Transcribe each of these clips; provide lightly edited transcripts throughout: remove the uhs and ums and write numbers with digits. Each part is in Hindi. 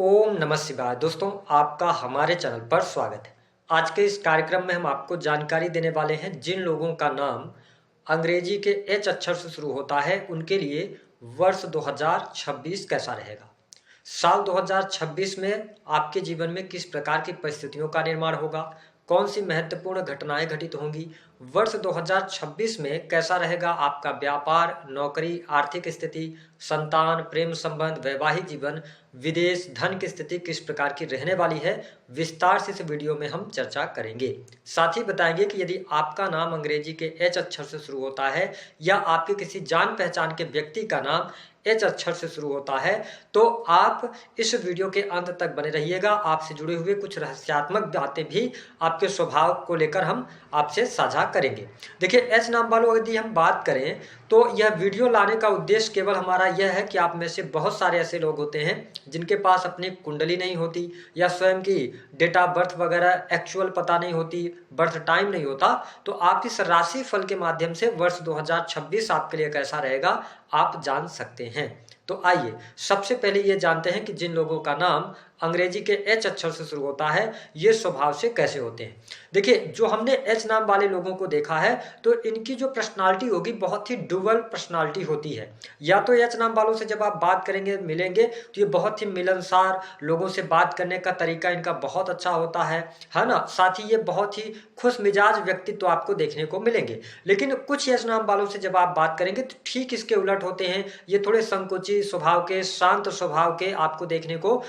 ओम नमः शिवाय। दोस्तों, आपका हमारे चैनल पर स्वागत है। आज के इस कार्यक्रम में हम आपको जानकारी देने वाले हैं जिन लोगों का नाम अंग्रेजी के एच अक्षर से शुरू होता है उनके लिए वर्ष 2026 कैसा रहेगा। साल 2026 में आपके जीवन में किस प्रकार की परिस्थितियों का निर्माण होगा, कौन सी महत्वपूर्ण घटनाएं घटित होंगी। वर्ष 2026 में कैसा रहेगा आपका व्यापार, नौकरी, आर्थिक स्थिति, संतान, प्रेम संबंध, वैवाहिक जीवन, विदेश, धन की स्थिति किस प्रकार की रहने वाली है, विस्तार से इस वीडियो में हम चर्चा करेंगे। साथ ही बताएंगे कि यदि आपका नाम अंग्रेजी के एच अक्षर से शुरू होता है या आपके किसी जान पहचान के व्यक्ति का नाम एच अक्षर से शुरू होता है तो आप इस वीडियो के अंत तक बने रहिएगा। आपसे जुड़े हुए कुछ रहस्यात्मक बातें भी आपके स्वभाव को लेकर हम आपसे साझा करेंगे। देखिए, एच नाम वालों यदि हम बात करें तो यह वीडियो लाने का उद्देश्य केवल हमारा यह है कि आप में से बहुत सारे ऐसे लोग होते हैं जिनके पास अपनी कुंडली नहीं होती या स्वयं की डेट ऑफ बर्थ वगैरह एक्चुअल पता नहीं होती, बर्थ टाइम नहीं होता, तो आप इस राशि फल के माध्यम से वर्ष 2026 आपके लिए कैसा रहेगा आप जान सकते हैं। तो आइए सबसे पहले ये जानते हैं कि जिन लोगों का नाम अंग्रेजी के एच अक्षर से शुरू होता है ये स्वभाव से कैसे होते हैं। देखिए, जो हमने एच नाम वाले लोगों को देखा है तो इनकी जो पर्सनालिटी होगी बहुत ही डुअल पर्सनालिटी होती है। या तो एच नाम वालों से जब आप बात करेंगे मिलेंगे तो ये बहुत ही मिलनसार, लोगों से बात करने का तरीका इनका बहुत अच्छा होता है ना। साथ ही ये बहुत ही खुश मिजाज व्यक्तित्व आपको देखने को मिलेंगे। लेकिन कुछ एच नाम वालों से जब आप बात करेंगे तो ठीक इसके उलट होते हैं। ये थोड़े संकुची स्वभाव के, शांत स्वभाव के आपको देखने को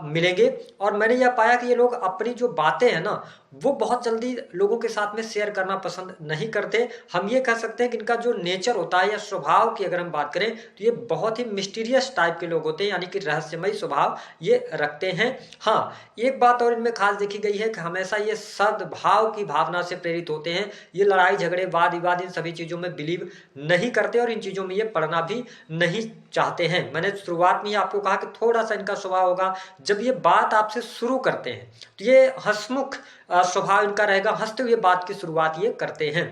मिलेंगे। और मैंने यह पाया कि ये लोग अपनी जो बातें हैं ना वो बहुत जल्दी लोगों के साथ में शेयर करना पसंद नहीं करते। हम ये कह सकते हैं कि इनका जो नेचर होता है या स्वभाव की अगर हम बात करें तो ये बहुत ही मिस्टीरियस टाइप के लोग होते हैं, यानी कि रहस्यमयी स्वभाव ये रखते हैं। हाँ, एक बात और इनमें खास देखी गई है कि हमेशा ये सद्भाव की भावना से प्रेरित होते हैं। ये लड़ाई झगड़े, वाद विवाद, इन सभी चीज़ों में बिलीव नहीं करते और इन चीज़ों में ये पढ़ना भी नहीं चाहते हैं। मैंने शुरुआत में ही आपको कहा कि थोड़ा सा इनका स्वभाव होगा, जब ये बात आपसे शुरू करते हैं तो ये हंसमुख स्वभाव इनका रहेगा, हंसते हुए बात की शुरुआत ये करते हैं।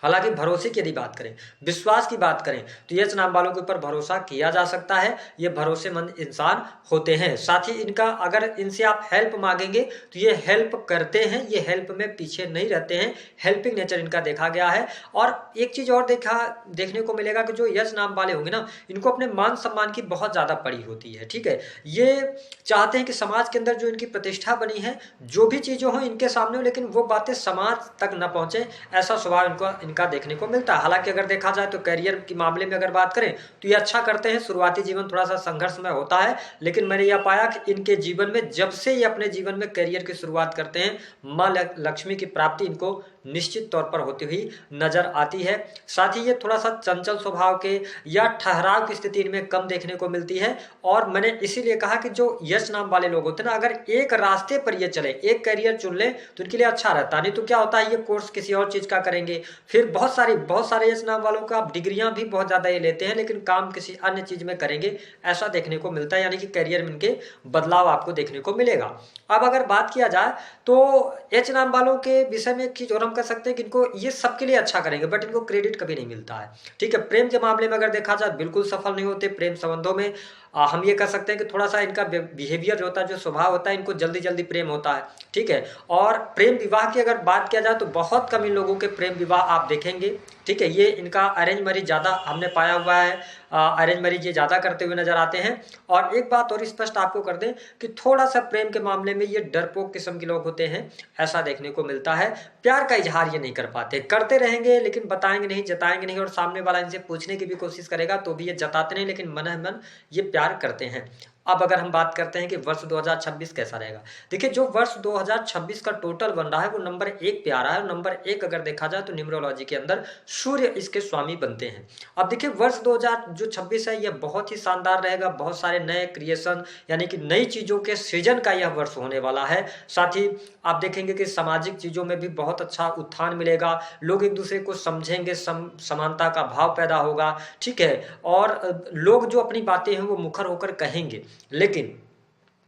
हालांकि भरोसे की यदि बात करें, विश्वास की बात करें तो एच नाम वालों के ऊपर भरोसा किया जा सकता है। ये भरोसेमंद इंसान होते हैं। साथ ही इनका अगर इनसे आप हेल्प मांगेंगे तो ये हेल्प करते हैं, ये हेल्प में पीछे नहीं रहते हैं। हेल्पिंग नेचर इनका देखा गया है। और एक चीज और देखने को मिलेगा कि जो एच नाम वाले होंगे ना, इनको अपने मान सम्मान की बहुत ज्यादा पड़ी होती है। ठीक है, ये चाहते हैं कि समाज के अंदर जो इनकी प्रतिष्ठा बनी है, जो भी चीजें हो इनके सामने हो, लेकिन वो बातें समाज तक न पहुंचे, ऐसा स्वभाव इनका देखने को मिलता है। हालांकि अगर देखा जाए तो करियर के मामले में अगर बात करें तो ये अच्छा करते हैं। शुरुआती जीवन थोड़ा सा संघर्षमय होता है, लेकिन मैंने यह पाया कि इनके जीवन में जब से ये अपने जीवन में करियर की शुरुआत करते हैं, माँ लक्ष्मी की प्राप्ति इनको निश्चित तौर पर होती हुई नजर आती है। साथ ही ये थोड़ा सा चंचल स्वभाव के या ठहराव की स्थिति इनमें कम देखने को मिलती है। और मैंने इसीलिए कहा कि जो यश नाम वाले लोग होते हैं ना, अगर एक रास्ते पर ये चले, एक करियर चुन ले तो इनके लिए अच्छा रहता। नहीं तो क्या होता है, ये कोर्स किसी और चीज का करेंगे, फिर बहुत सारे यश नाम वालों का डिग्रियां भी बहुत ज्यादा ये लेते हैं, लेकिन काम किसी अन्य चीज में करेंगे, ऐसा देखने को मिलता है। यानी कि करियर में इनके बदलाव आपको देखने को मिलेगा। अब अगर बात किया जाए तो एच नाम वालों के विषय में एक चीज और हम कह सकते हैं कि इनको ये सबके लिए अच्छा करेंगे, बट इनको क्रेडिट कभी नहीं मिलता है। ठीक है, प्रेम के मामले में अगर देखा जाए बिल्कुल सफल नहीं होते। प्रेम संबंधों में हम ये कह सकते हैं कि थोड़ा सा इनका बिहेवियर जो होता है, जो स्वभाव होता है, इनको जल्दी जल्दी प्रेम होता है। ठीक है, और प्रेम विवाह की अगर बात किया जाए तो बहुत कम इन लोगों के प्रेम विवाह आप देखेंगे। ठीक है, ये इनका अरेंज मैरिज ज़्यादा हमने पाया हुआ है, अरेंज मैरिज ये ज़्यादा करते हुए नजर आते हैं। और एक बात और स्पष्ट आपको कर दें कि थोड़ा सा प्रेम के मामले में ये डरपोक किस्म के लोग होते हैं, ऐसा देखने को मिलता है। प्यार का इजहार ये नहीं कर पाते, करते रहेंगे लेकिन बताएंगे नहीं, जताएंगे नहीं, और सामने वाला इनसे पूछने की भी कोशिश करेगा तो भी ये जताते नहीं, लेकिन मन ही मन ये प्यार करते हैं। अब अगर हम बात करते हैं कि वर्ष 2026 कैसा रहेगा, देखिए जो वर्ष 2026 का टोटल बन रहा है वो नंबर 1 पे आ रहा है। नंबर 1 अगर देखा जाए तो न्यूमरोलॉजी के अंदर सूर्य इसके स्वामी बनते हैं। अब देखिए वर्ष 2026 है, यह बहुत ही शानदार रहेगा। बहुत सारे नए क्रिएशन यानी कि नई चीज़ों के सृजन का यह वर्ष होने वाला है। साथ ही आप देखेंगे कि सामाजिक चीज़ों में भी बहुत अच्छा उत्थान मिलेगा। लोग एक दूसरे को समझेंगे, समानता का भाव पैदा होगा। ठीक है, और लोग जो अपनी बातें हैं वो मुखर होकर कहेंगे। लेकिन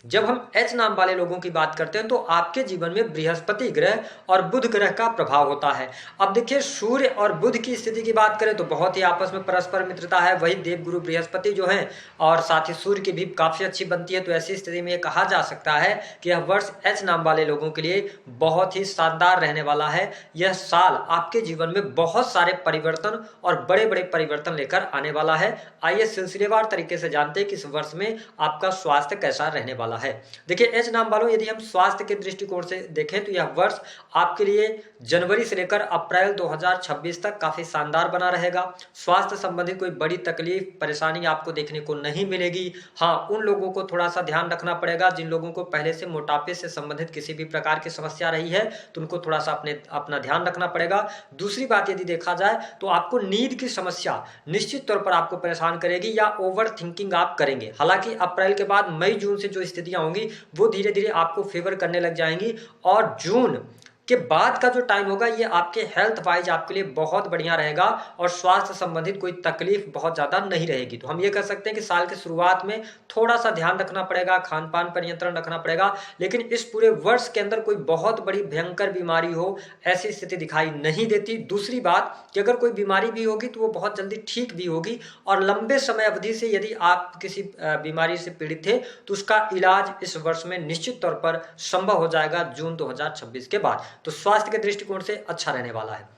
जब हम एच नाम वाले लोगों की बात करते हैं तो आपके जीवन में बृहस्पति ग्रह और बुध ग्रह का प्रभाव होता है। अब देखिए, सूर्य और बुध की स्थिति की बात करें तो बहुत ही आपस में परस्पर मित्रता है। वही देवगुरु बृहस्पति जो हैं और साथ ही सूर्य की भी काफ़ी अच्छी बनती है। तो ऐसी स्थिति में ये कहा जा सकता है कि यह वर्ष एच नाम वाले लोगों के लिए बहुत ही शानदार रहने वाला है। यह साल आपके जीवन में बहुत सारे परिवर्तन और बड़े बड़े परिवर्तन लेकर आने वाला है। आइए सिलसिलेवार तरीके से जानते हैं कि इस वर्ष में आपका स्वास्थ्य कैसा रहने वाला है। देखिए, एच नाम वालों, यदि हम स्वास्थ्य के दृष्टिकोण से देखें तो यह वर्ष आपके लिए जनवरी से लेकर अप्रैल 2026 तक काफी शानदार बना रहेगा। स्वास्थ्य संबंधित कोई बड़ी तकलीफ परेशानी आपको देखने को नहीं मिलेगी। हाँ, उन लोगों को थोड़ा सा ध्यान रखना पड़ेगा जिन लोगों को पहले से मोटापे से संबंधित किसी भी प्रकार की समस्या रही है, तो उनको थोड़ा सा अपना ध्यान रखना पड़ेगा। दूसरी बात यदि देखा जाए तो आपको नींद की समस्या निश्चित तौर पर आपको परेशान करेगी या ओवर थिंकिंग आप करेंगे। हालांकि अप्रैल के बाद मई जून से जो स्थितियां होंगी वो धीरे धीरे आपको फेवर करने लग जाएंगी और जून के बाद का जो टाइम होगा ये आपके हेल्थ वाइज आपके लिए बहुत बढ़िया रहेगा और स्वास्थ्य संबंधित कोई तकलीफ बहुत ज़्यादा नहीं रहेगी। तो हम ये कह सकते हैं कि साल के शुरुआत में थोड़ा सा ध्यान रखना पड़ेगा, खान पान पर नियंत्रण रखना पड़ेगा, लेकिन इस पूरे वर्ष के अंदर कोई बहुत बड़ी भयंकर बीमारी हो ऐसी स्थिति दिखाई नहीं देती। दूसरी बात कि अगर कोई बीमारी भी होगी तो वो बहुत जल्दी ठीक भी होगी और लंबे समय अवधि से यदि आप किसी बीमारी से पीड़ित थे तो उसका इलाज इस वर्ष में निश्चित तौर पर संभव हो जाएगा जून 2026 के बाद। तो स्वास्थ्य के दृष्टिकोण से अच्छा रहने वाला है।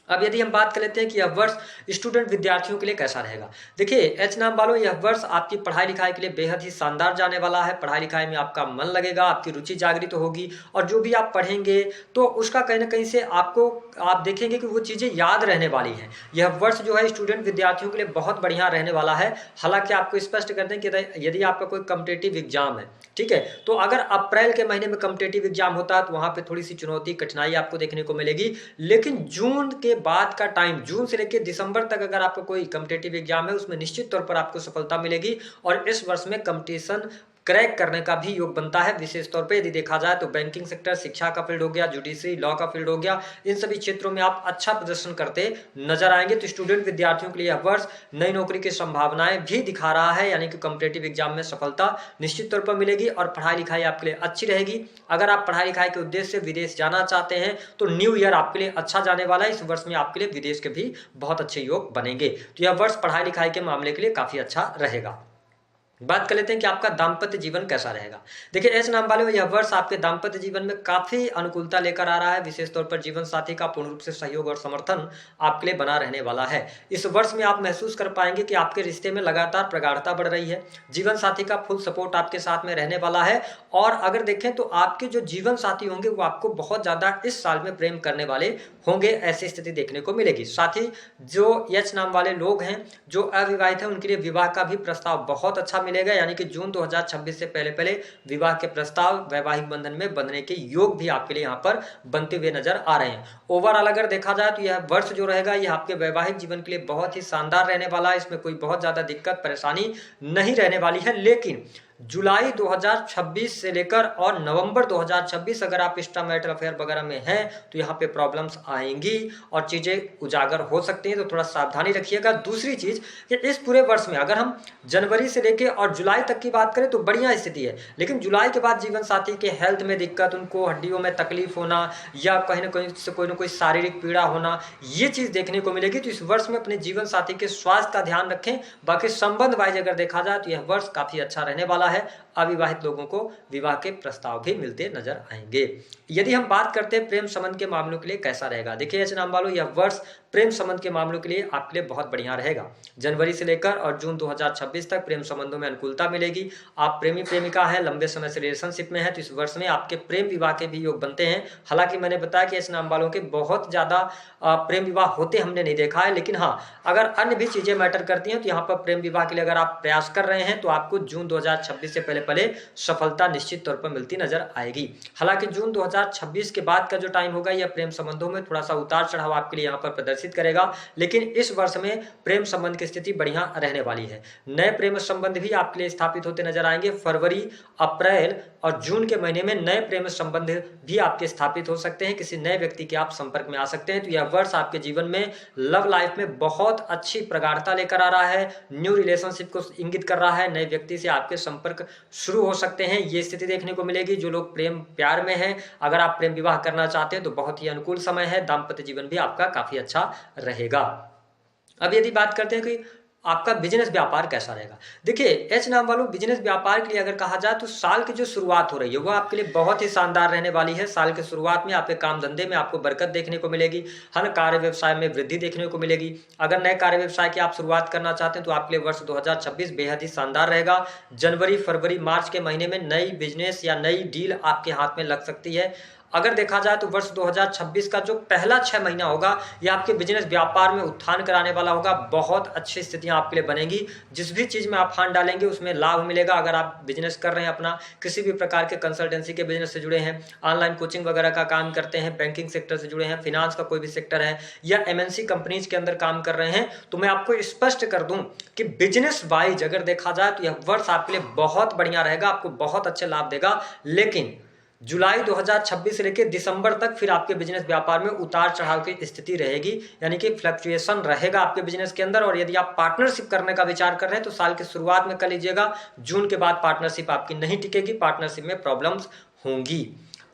अब यदि हम बात कर लेते हैं कि यह वर्ष स्टूडेंट विद्यार्थियों के लिए कैसा रहेगा। देखिए, एच नाम वालों, यह वर्ष आपकी पढ़ाई लिखाई के लिए बेहद ही शानदार जाने वाला है। पढ़ाई लिखाई में आपका मन लगेगा, आपकी रुचि जागृत होगी और जो भी आप पढ़ेंगे तो उसका कहीं ना कहीं से आप देखेंगे कि वो चीज़ें याद रहने वाली हैं। यह वर्ष जो है स्टूडेंट विद्यार्थियों के लिए बहुत बढ़िया रहने वाला है। हालांकि आपको स्पष्ट कर दें कि यदि आपका कोई कॉम्पिटिटिव एग्जाम है, ठीक है, तो अगर अप्रैल के महीने में कॉम्पिटिटिव एग्जाम होता है तो वहां पे थोड़ी सी चुनौती कठिनाई आपको देखने को मिलेगी। लेकिन जून के बाद का टाइम, जून से लेकर दिसंबर तक अगर आपका कोई कॉम्पिटिटिव एग्जाम है उसमें निश्चित तौर पर आपको सफलता मिलेगी और इस वर्ष में कंपटीशन क्रैक करने का भी योग बनता है। विशेष तौर पे यदि देखा जाए तो बैंकिंग सेक्टर, शिक्षा का फील्ड हो गया, जुडिशरी, लॉ का फील्ड हो गया, इन सभी क्षेत्रों में आप अच्छा प्रदर्शन करते नजर आएंगे। तो स्टूडेंट विद्यार्थियों के लिए यह वर्ष नई नौकरी की संभावनाएं भी दिखा रहा है, यानी कि कॉम्पिटिटिव एग्जाम में सफलता निश्चित तौर पर मिलेगी और पढ़ाई लिखाई आपके लिए अच्छी रहेगी। अगर आप पढ़ाई लिखाई के उद्देश्य से विदेश जाना चाहते हैं तो न्यू ईयर आपके लिए अच्छा जाने वाला है। इस वर्ष में आपके लिए विदेश के भी बहुत अच्छे योग बनेंगे। तो यह वर्ष पढ़ाई लिखाई के मामले के लिए काफी अच्छा रहेगा। बात कर लेते हैं कि आपका दाम्पत्य जीवन कैसा रहेगा। देखिए, एच नाम वाले, यह वर्ष आपके दाम्पत्य जीवन में काफी अनुकूलता लेकर आ रहा है। विशेष तौर पर जीवन साथी का पूर्ण रूप से सहयोग और समर्थन आपके लिए बना रहने वाला है। इस वर्ष में आप महसूस कर पाएंगे कि आपके रिश्ते में लगातार प्रगाढ़ता बढ़ रही है। जीवन साथी का फुल सपोर्ट आपके साथ में रहने वाला है और अगर देखें तो आपके जो जीवन साथी होंगे वो आपको बहुत ज्यादा इस साल में प्रेम करने वाले होंगे, ऐसी स्थिति देखने को मिलेगी। साथ ही जो एच नाम वाले लोग हैं जो अविवाहित हैं उनके लिए विवाह का भी प्रस्ताव बहुत अच्छा मिलेगा, यानी कि जून 2026 से पहले पहले विवाह के प्रस्ताव वैवाहिक बंधन में बंधने के योग भी आपके लिए यहाँ पर बनते हुए नजर आ रहे हैं। ओवरऑल अगर देखा जाए तो यह वर्ष जो रहेगा यह आपके वैवाहिक जीवन के लिए बहुत ही शानदार रहने वाला है। इसमें कोई बहुत ज्यादा दिक्कत परेशानी नहीं रहने वाली है। लेकिन जुलाई 2026 से लेकर और नवंबर 2026 अगर आप एक्स्ट्रा मैरिटल अफेयर वगैरह में हैं तो यहाँ पे प्रॉब्लम्स आएंगी और चीज़ें उजागर हो सकती हैं, तो थोड़ा सावधानी रखिएगा। दूसरी चीज़ कि इस पूरे वर्ष में अगर हम जनवरी से लेकर और जुलाई तक की बात करें तो बढ़िया स्थिति है, लेकिन जुलाई के बाद जीवन साथी के हेल्थ में दिक्कत, उनको हड्डियों में तकलीफ होना या कहीं ना कहीं से कोई ना कोई शारीरिक पीड़ा होना, ये चीज़ देखने को मिलेगी। तो इस वर्ष में अपने जीवन साथी के स्वास्थ्य का ध्यान रखें। बाकी संबंध वाइज अगर देखा जाए तो यह वर्ष काफ़ी अच्छा रहने वाला है। अविवाहित लोगों को विवाह के प्रस्ताव भी मिलते नजर आएंगे। यदि हम बात करते हैं प्रेम संबंध के मामलों के लिए कैसा रहेगा। देखिए एच नाम वालों, यह वर्ष प्रेम संबंध के मामलों के लिए आपके लिए बहुत बढ़िया रहेगा। जनवरी से लेकर और जून 2026 तक प्रेम संबंधों में अनुकूलता मिलेगी। आप प्रेमी प्रेमिका है, लंबे समय से रिलेशनशिप में है, तो इस वर्ष में आपके प्रेम विवाह के भी योग बनते हैं। हालांकि मैंने बताया कि एच नाम वालों के बहुत ज्यादा प्रेम विवाह होते हमने नहीं देखा है, लेकिन हाँ अगर अन्य भी चीजें मैटर करती हैं तो यहाँ पर प्रेम विवाह के लिए अगर आप प्रयास कर रहे हैं तो आपको जून 2026 से पहले पहले सफलता निश्चित तौर पर मिलती नजर आएगी। हालांकि जून 2026 के बाद का जो टाइम होगा यह प्रेम संबंधों में थोड़ा सा उतार चढ़ाव आपके लिए यहाँ पर प्रदर्शित करेगा, लेकिन इस वर्ष में प्रेम संबंध की स्थिति बढ़िया रहने वाली है। नए प्रेम संबंध भी आपके लिए स्थापित होते नजर आएंगे। फरवरी, अप्रैल और जून के महीने में नए प्रेम संबंध भी आपके स्थापित हो सकते हैं। किसी नए व्यक्ति के आप संपर्क में आ सकते हैं। तो यह वर्ष आपके जीवन में लव लाइफ में बहुत अच्छी प्रगाढ़ता लेकर आ रहा है, न्यू रिलेशनशिप को इंगित कर रहा है, नए व्यक्ति से आपके संपर्क संपर्क शुरू हो सकते हैं, ये स्थिति देखने को मिलेगी। जो लोग प्रेम प्यार में हैं, अगर आप प्रेम विवाह करना चाहते हैं तो बहुत ही अनुकूल समय है। दाम्पत्य जीवन भी आपका काफी अच्छा रहेगा। अब यदि बात करते हैं कि आपका बिजनेस व्यापार कैसा रहेगा, देखिए एच नाम वालों, बिजनेस व्यापार के लिए अगर कहा जाए तो साल की जो शुरुआत हो रही है वो आपके लिए बहुत ही शानदार रहने वाली है। साल की शुरुआत में आपके काम धंधे में आपको बरकत देखने को मिलेगी, हर कार्य व्यवसाय में वृद्धि देखने को मिलेगी। अगर नए कार्य व्यवसाय की आप शुरुआत करना चाहते हैं तो आपके लिए वर्ष 2026 बेहद ही शानदार रहेगा। जनवरी, फरवरी, मार्च के महीने में नई बिजनेस या नई डील आपके हाथ में लग सकती है। अगर देखा जाए तो वर्ष 2026 का जो पहला 6 महीना होगा यह आपके बिजनेस व्यापार में उत्थान कराने वाला होगा। बहुत अच्छी स्थितियां आपके लिए बनेंगी। जिस भी चीज में आप हाथ डालेंगे उसमें लाभ मिलेगा। अगर आप बिजनेस कर रहे हैं, अपना किसी भी प्रकार के कंसल्टेंसी के बिजनेस से जुड़े हैं, ऑनलाइन कोचिंग वगैरह का काम करते हैं, बैंकिंग सेक्टर से जुड़े हैं, फिनांस का कोई भी सेक्टर है, या एमएनसी कंपनीज के अंदर काम कर रहे हैं, तो मैं आपको स्पष्ट कर दूं कि बिजनेस वाइज अगर देखा जाए तो यह वर्ष आपके लिए बहुत बढ़िया रहेगा, आपको बहुत अच्छे लाभ देगा। लेकिन जुलाई 2026 से लेकर दिसंबर तक फिर आपके बिजनेस व्यापार में उतार चढ़ाव की स्थिति रहेगी, यानी कि फ्लक्चुएशन रहेगा आपके बिजनेस के अंदर। और यदि आप पार्टनरशिप करने का विचार कर रहे हैं तो साल की शुरुआत में कर लीजिएगा। जून के बाद पार्टनरशिप आपकी नहीं टिकेगी, पार्टनरशिप में प्रॉब्लम्स होंगी।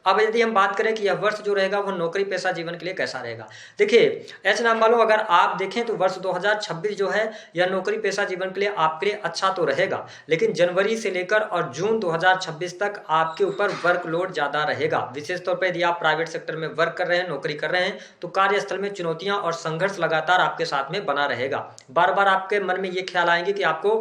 अब यदि हम बात करें कि यह वर्ष जो रहेगा वो नौकरी पेशा जीवन के लिए कैसा रहेगा, देखिए एच नाम वालों, अगर आप देखें तो वर्ष 2026 जो है यह नौकरी पेशा जीवन के लिए आपके लिए अच्छा तो रहेगा, लेकिन जनवरी से लेकर और जून 2026 तक आपके ऊपर वर्कलोड ज्यादा रहेगा। विशेष तौर पर यदि आप प्राइवेट सेक्टर में वर्क कर रहे हैं, नौकरी कर रहे हैं, तो कार्यस्थल में चुनौतियां और संघर्ष लगातार आपके साथ में बना रहेगा। बार बार आपके मन में ये ख्याल आएंगे कि आपको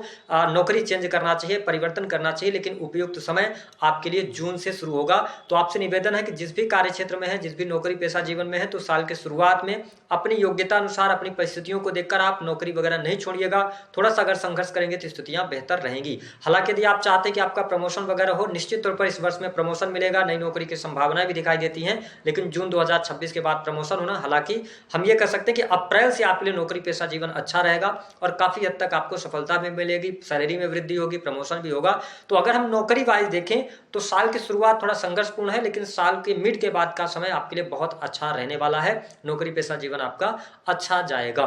नौकरी चेंज करना चाहिए, परिवर्तन करना चाहिए, लेकिन उपयुक्त समय आपके लिए जून से शुरू होगा। तो आपसे निवेदन है कि जिस भी कार्य क्षेत्र में है, जिस भी नौकरी पेशा जीवन में है, तो साल के शुरुआत में अपनी योग्यता अनुसार, अपनी परिस्थितियों को देखकर आप नौकरी वगैरह नहीं छोड़िएगा। थोड़ा सा अगर संघर्ष करेंगे तो स्थितियां बेहतर रहेंगी। हालांकि यदि आप चाहते हैं कि आपका प्रमोशन वगैरह हो, निश्चित तौर पर इस वर्ष में प्रमोशन मिलेगा, नई नौकरी की संभावनाएं भी दिखाई देती हैं, लेकिन जून 2026 के बाद प्रमोशन होना, हालांकि हम ये कह सकते हैं कि अप्रैल से आपके लिए नौकरी पेशा जीवन अच्छा रहेगा और काफी हद तक आपको सफलता भी मिलेगी, सैलरी में वृद्धि होगी, प्रमोशन भी होगा। तो अगर हम नौकरी वाइज देखें तो साल की शुरुआत थोड़ा संघर्षपूर्ण है, लेकिन साल के मिड के बाद का समय आपके लिए बहुत अच्छा रहने वाला है। नौकरी पेशा जीवन आपका अच्छा जाएगा।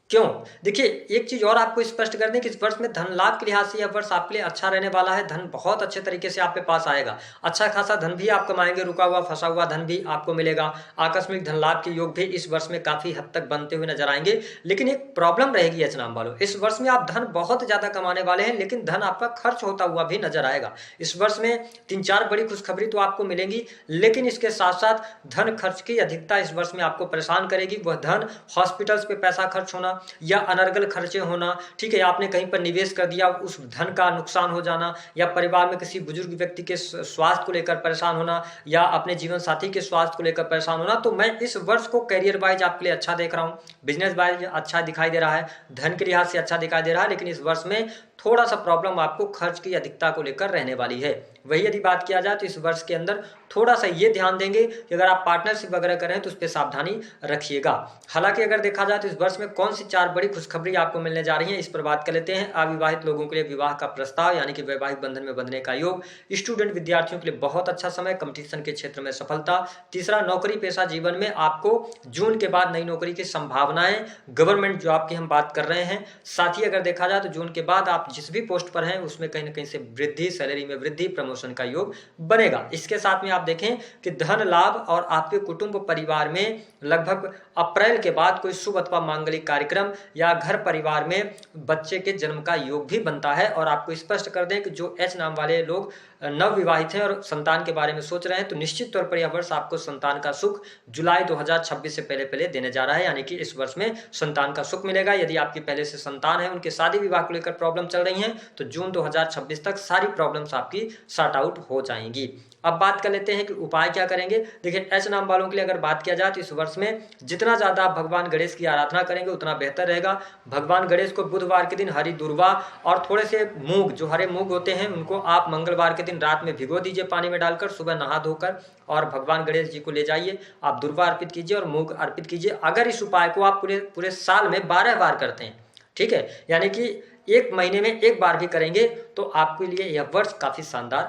क्यों, देखिए एक चीज और आपको स्पष्ट कर दें कि इस वर्ष में धन लाभ के लिहाज से यह वर्ष आपके लिए अच्छा रहने वाला है। धन बहुत अच्छे तरीके से आपके पास आएगा, अच्छा खासा धन भी आप कमाएंगे, रुका हुआ फंसा हुआ धन भी आपको मिलेगा। आकस्मिक धन लाभ के योग भी इस वर्ष में काफी हद तक बनते हुए नजर आएंगे। लेकिन एक प्रॉब्लम रहेगी एच नाम वालों, इस वर्ष में आप धन बहुत ज्यादा कमाने वाले हैं, लेकिन धन आपका खर्च होता हुआ भी नजर आएगा। इस वर्ष में 3-4 बड़ी खुशखबरी तो आपको मिलेंगी, लेकिन इसके साथ साथ धन खर्च की अधिकता इस वर्ष में आपको परेशान करेगी। वह धन हॉस्पिटल्स पे पैसा खर्च होना या अनर्गल खर्चे होना, ठीक है, आपने कहीं पर निवेश कर दिया, उस धन का नुकसान हो जाना, या परिवार में किसी बुजुर्ग व्यक्ति के स्वास्थ्य को लेकर परेशान होना, या अपने जीवन साथी के स्वास्थ्य को लेकर परेशान होना। तो मैं इस वर्ष को करियर वाइज आपके लिए अच्छा देख रहा हूं, बिजनेस वाइज अच्छा दिखाई दे रहा है, धन के लिहाज से अच्छा दिखाई दे रहा है, लेकिन इस वर्ष में थोड़ा सा प्रॉब्लम आपको खर्च की अधिकता को लेकर रहने वाली है। वही यदि बात किया जाए तो इस वर्ष के अंदर थोड़ा सा ये ध्यान देंगे कि अगर आप पार्टनरशिप वगैरह करें तो उस पर सावधानी रखिएगा। हालांकि अगर देखा जाए तो इस वर्ष में कौन सी 4 बड़ी खुशखबरी आपको मिलने जा रही हैं, इस पर बात कर लेते हैं। अविवाहित लोगों के लिए विवाह का प्रस्ताव, यानी कि वैवाहिक बंधन में बंधने का योग। स्टूडेंट विद्यार्थियों के लिए बहुत अच्छा समय, कंपटीशन के क्षेत्र में सफलता। तीसरा, नौकरी पेशा जीवन में आपको जून के बाद नई नौकरी की संभावनाएं, गवर्नमेंट जॉब की हम बात कर रहे हैं। साथ ही अगर देखा जाए तो जून के बाद आप जिस भी पोस्ट पर हैं उसमें कहीं ना कहीं से वृद्धि, सैलरी में वृद्धि, प्रमोशन का योग बनेगा। इसके साथ में आप देखें कि धन लाभ और आपके कुटुंब परिवार में लगभग अप्रैल के बाद कोई शुभ अथवा मांगलिक कार्यक्रम या घर परिवार में बच्चे के जन्म का योग भी बनता है। और आपको स्पष्ट कर दें कि जो एच नाम वाले लोग नव विवाहित हैं और संतान के बारे में सोच रहे हैं तो निश्चित तौर पर यह वर्ष आपको संतान का सुख जुलाई 2026 से पहले पहले देने जा रहा है, यानी कि इस वर्ष में संतान का सुख मिलेगा। यदि आपकी पहले से संतान है, उनके शादी विवाह को लेकर प्रॉब्लम चल रही हैं, तो जून 2026 तक सारी प्रॉब्लम्स आपकी सॉर्ट आउट हो जाएंगी। अब बात कर लेते हैं कि उपाय क्या करेंगे। देखिए एच नाम वालों के लिए अगर बात किया जाए तो इस वर्ष में जितना ज्यादा आप भगवान गणेश की आराधना करेंगे उतना बेहतर रहेगा। भगवान गणेश को बुधवार के दिन हरी दूर्वा और थोड़े से मूंग, जो हरे मूंग होते हैं, उनको आप मंगलवार के दिन रात में भिगो दीजिए पानी में डालकर, सुबह नहा धोकर, और भगवान गणेश जी को ले जाइए, आप दूर्वा अर्पित कीजिए और मूंग अर्पित कीजिए। अगर इस उपाय को आप पूरे साल में 12 बार करते हैं, ठीक है, यानी कि 1 महीने में 1 बार भी करेंगे, तो आपके लिए यह वर्ष काफी शानदार